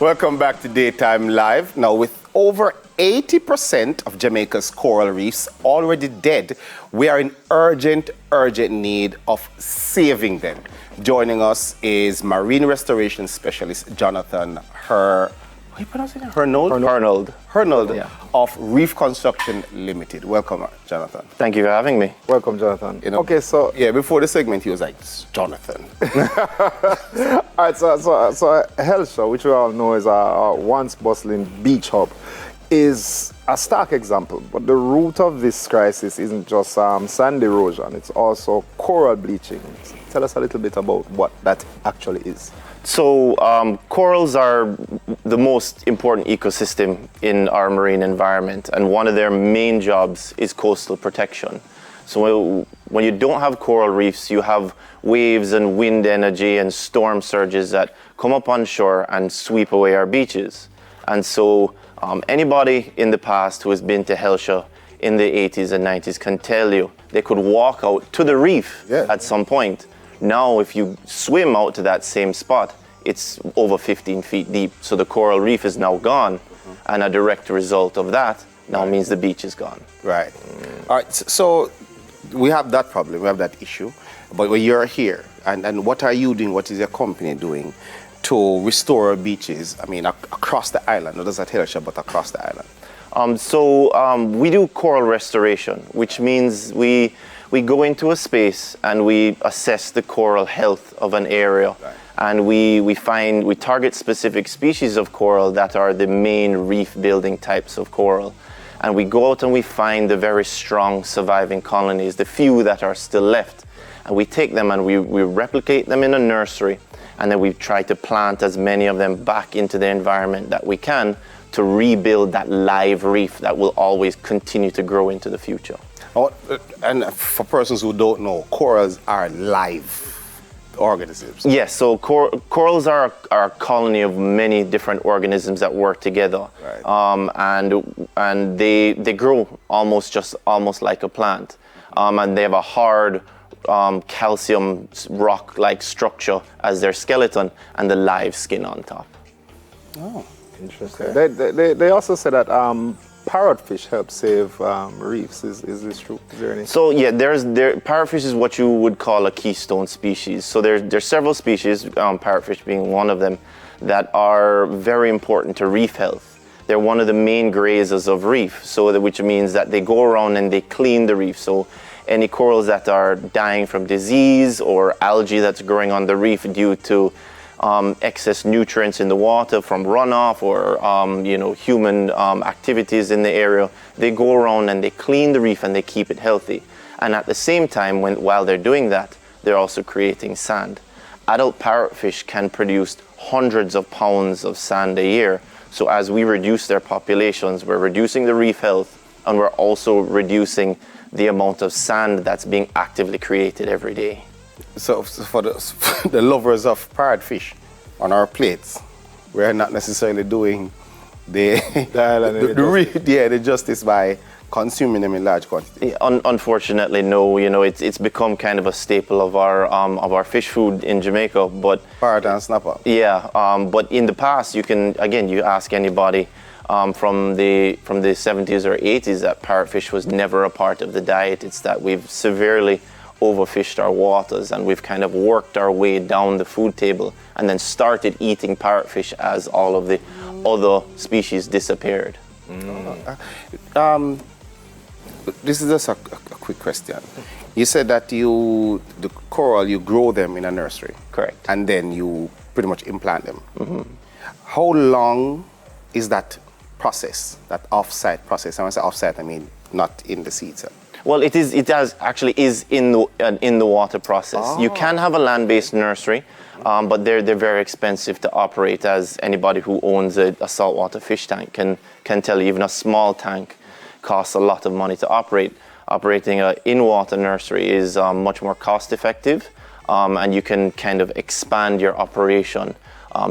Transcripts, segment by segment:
Welcome back to Daytime Live. Now, with over 80% of Jamaica's coral reefs already dead, we are in urgent need of saving them. Joining us is marine restoration specialist Jonathan Hernold Yeah. of Reef Construction Limited. Welcome, Jonathan. Thank you for having me. Welcome, Jonathan. Okay, so yeah, before the segment, he was like, Jonathan. All right, so Hellshire, which we all know is a once bustling beach hub, is a stark example. But the root of this crisis isn't just sand erosion; it's also coral bleaching. Tell us a little bit about what that actually is. So corals are the most important ecosystem in our marine environment, and one of their main jobs is coastal protection. So when you don't have coral reefs, you have waves and wind energy and storm surges that come up on shore and sweep away our beaches. And so anybody in the past who has been to Hellshire in the 80s and 90s can tell you they could walk out to the reef at some point. Now, if you swim out to that same spot, it's over 15 feet deep. So the coral reef is now gone. And a direct result of that now means the beach is gone. Right. All right, so we have that problem, we have that issue. But when you're here, and what are you doing, what is your company doing to restore our beaches, I mean, across the island, not just at Hellshire, but across the island? We do coral restoration, which means we go into a space and we assess the coral health of an area. Right. And we target specific species of coral that are the main reef building types of coral. And we go out and we find the very strong surviving colonies, the few that are still left. And we take them and we replicate them in a nursery. And then we try to plant as many of them back into the environment that we can to rebuild that live reef that will always continue to grow into the future. Oh, and for persons who don't know, corals are live organisms. Yes, so corals are a colony of many different organisms that work together. Right. And they grow almost like a plant. And they have a hard calcium rock-like structure as their skeleton and the live skin on top. Oh, Interesting. Okay. They also say that parrotfish help save reefs. Is this true? Is there any? So yeah, parrotfish is what you would call a keystone species. So there's several species, parrotfish being one of them, that are very important to reef health. They're one of the main grazers of reef, which means that they go around and they clean the reef. So any corals that are dying from disease or algae that's growing on the reef due to excess nutrients in the water from runoff or human activities in the area, they go around and they clean the reef and they keep it healthy. And at the same time, while they're doing that, they're also creating sand. Adult parrotfish can produce hundreds of pounds of sand a year. So as we reduce their populations, we're reducing the reef health, and we're also reducing the amount of sand that's being actively created every day. So for the lovers of parrotfish on our plates, we're not necessarily doing the justice by consuming them in large quantities. Unfortunately, no. It's become kind of a staple of our fish food in Jamaica. But parrot and snapper. Yeah, but in the past, you ask anybody from the 70s or 80s that parrotfish was never a part of the diet. It's that we've severely overfished our waters and we've kind of worked our way down the food table and then started eating parrotfish as all of the other species disappeared. This is just a quick question. You said that the coral, you grow them in a nursery. Correct. And then you pretty much implant them. Mm-hmm. How long is that process, that off-site process? When I say off-site, I mean not in the sea itself. Well, it is in the water process. Oh. You can have a land-based nursery, but they're very expensive to operate, as anybody who owns a saltwater fish tank can tell you. Even a small tank costs a lot of money to operate. Operating an in-water nursery is much more cost-effective, and you can kind of expand your operation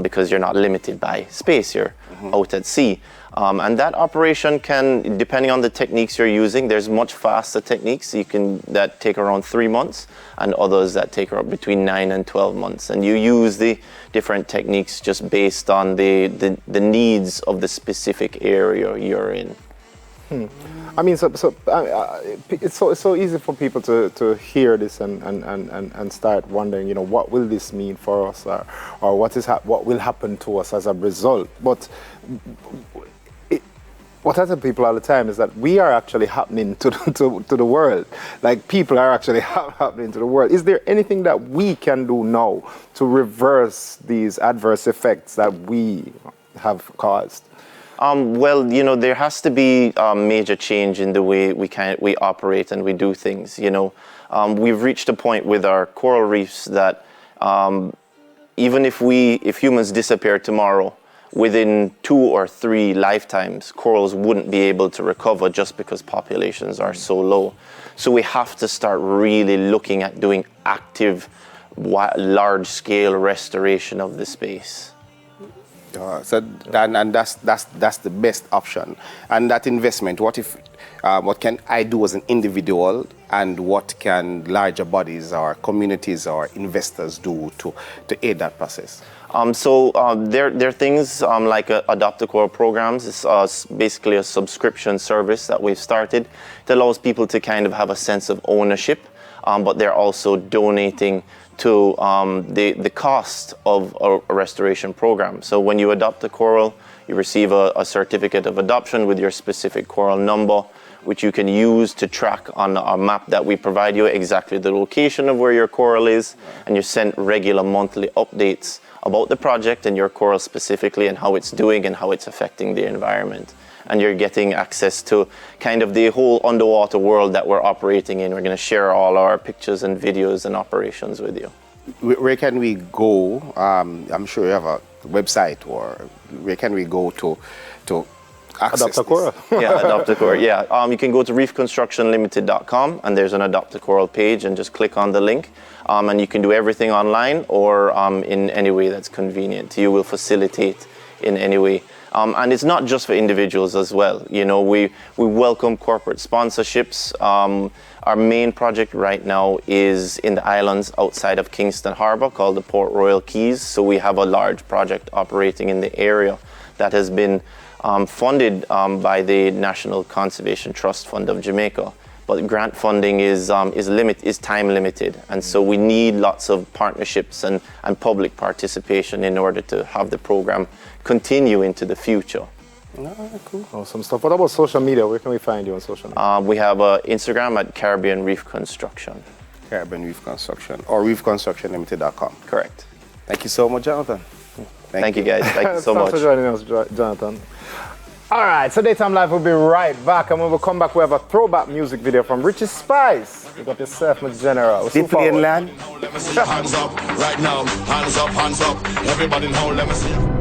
because you're not limited by space. You're out at sea. And that operation can, depending on the techniques you're using, there's much faster techniques that take around 3 months, and others that take around between 9 and 12 months. And you use the different techniques just based on the needs of the specific area you're in. I mean, it's so easy for people to hear this and start wondering, you know, what will this mean for us, or what will happen to us as a result. But what I tell people all the time is that we are actually happening to the world. Like, people are actually happening to the world. Is there anything that we can do now to reverse these adverse effects that we have caused? Well, you know, there has to be major change in the way we operate and we do things. You know, we've reached a point with our coral reefs that even if humans disappear tomorrow, within 2 or 3 lifetimes, corals wouldn't be able to recover just because populations are so low. So we have to start really looking at doing active, large-scale restoration of the space. That's the best option. And that investment, what can I do as an individual, and what can larger bodies or communities or investors do to aid that process? There are things like Adopt a Coral programs. It's basically a subscription service that we've started. It allows people to kind of have a sense of ownership, but they're also donating to the cost of a restoration program. So when you adopt a coral, you receive a certificate of adoption with your specific coral number, which you can use to track on a map that we provide you exactly the location of where your coral is, and you're sent regular monthly updates about the project and your coral specifically, and how it's doing and how it's affecting the environment. And you're getting access to kind of the whole underwater world that we're operating in. We're going to share all our pictures and videos and operations with you. Where can we go? I'm sure you have a website, or where can we go to access Adopt a Coral. Yeah, Adopt a Coral. Yeah, you can go to reefconstructionlimited.com, and there's an Adopt a Coral page, and just click on the link. And you can do everything online or in any way that's convenient to you. We'll facilitate in any way. And it's not just for individuals as well. You know, we welcome corporate sponsorships. Our main project right now is in the islands outside of Kingston Harbour called the Port Royal Keys. So we have a large project operating in the area that has been funded by the National Conservation Trust Fund of Jamaica. But grant funding is time limited, and so we need lots of partnerships and public participation in order to have the program continue into the future. Cool. Awesome stuff. What about social media? Where can we find you on social media? We have Instagram at Caribbean Reef Construction. Caribbean Reef Construction, or reefconstructionlimited.com. Correct. Thank you so much, Jonathan. Thank you guys. Thank you so much. Thanks for joining us, Jonathan. All right, so Daytime Live will be right back, and when we come back, we have a throwback music video from Richie Spice. Pick up yourself, my general. Deeply inland. Let me see your hands up right now. Hands up, everybody now. Let me see.